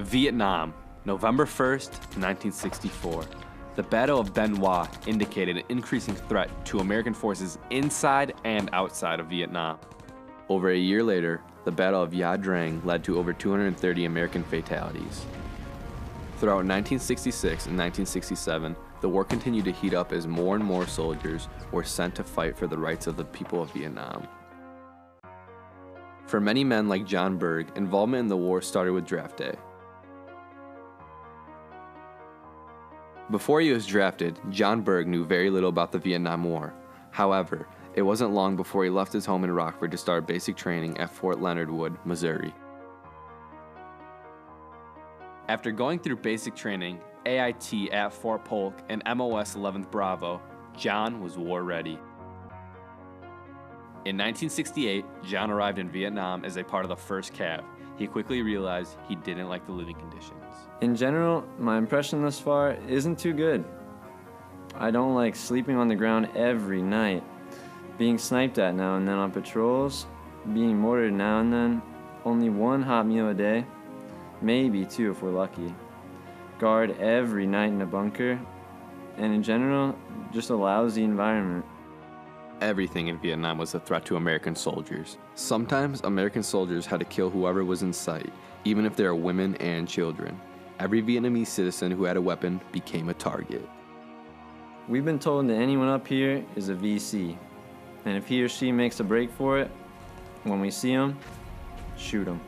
Vietnam, November 1st, 1964. The Battle of Bien Hoa indicated an increasing threat to American forces inside and outside of Vietnam. Over a year later, the Battle of Nha Trang led to over 230 American fatalities. Throughout 1966 and 1967, the war continued to heat up as more and more soldiers were sent to fight for the rights of the people of Vietnam. For many men like John Berg, involvement in the war started with draft day. Before he was drafted, John Berg knew very little about the Vietnam War. However, it wasn't long before he left his home in Rockford to start basic training at Fort Leonard Wood, Missouri. After going through basic training, AIT at Fort Polk, and MOS 11th Bravo, John was war ready. In 1968, John arrived in Vietnam as a part of the 1st Cav. He quickly realized he didn't like the living conditions. In general, my impression thus far isn't too good. I don't like sleeping on the ground every night, being sniped at now and then on patrols, being mortared now and then, only one hot meal a day, maybe 2 if we're lucky, guard every night in a bunker, and in general, just a lousy environment. Everything in Vietnam was a threat to American soldiers. Sometimes American soldiers had to kill whoever was in sight, even if they were women and children. Every Vietnamese citizen who had a weapon became a target. We've been told that anyone up here is a VC, and if he or she makes a break for it, when we see him, shoot him.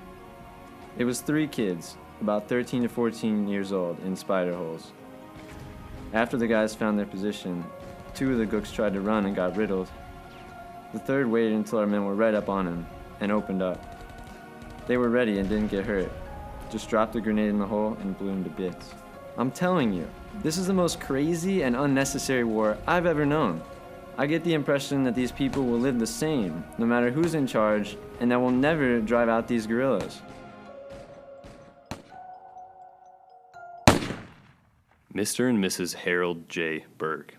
It was 3 kids, about 13 to 14 years old, in spider holes. After the guys found their position, 2 of the gooks tried to run and got riddled. The 3rd waited until our men were right up on him and opened up. They were ready and didn't get hurt. Just dropped a grenade in the hole and blew him to bits. I'm telling you, this is the most crazy and unnecessary war I've ever known. I get the impression that these people will live the same, no matter who's in charge, and that we'll never drive out these guerrillas. Mr. and Mrs. Harold J. Berg.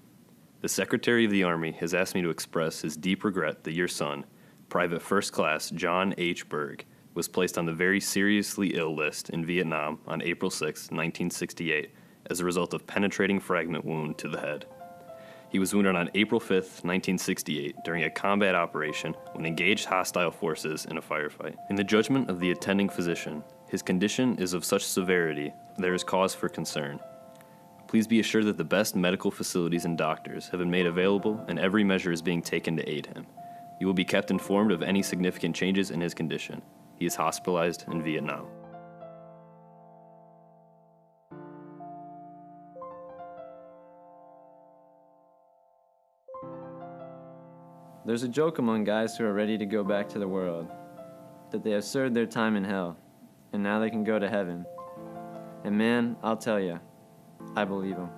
The Secretary of the Army has asked me to express his deep regret that your son, Private First Class John H. Berg, was placed on the very seriously ill list in Vietnam on April 6, 1968, as a result of penetrating fragment wound to the head. He was wounded on April 5, 1968, during a combat operation when engaged hostile forces in a firefight. In the judgment of the attending physician, his condition is of such severity there is cause for concern. Please be assured that the best medical facilities and doctors have been made available and every measure is being taken to aid him. You will be kept informed of any significant changes in his condition. He is hospitalized in Vietnam. There's a joke among guys who are ready to go back to the world, that they have served their time in hell, and now they can go to heaven. And man, I'll tell you, I believe them.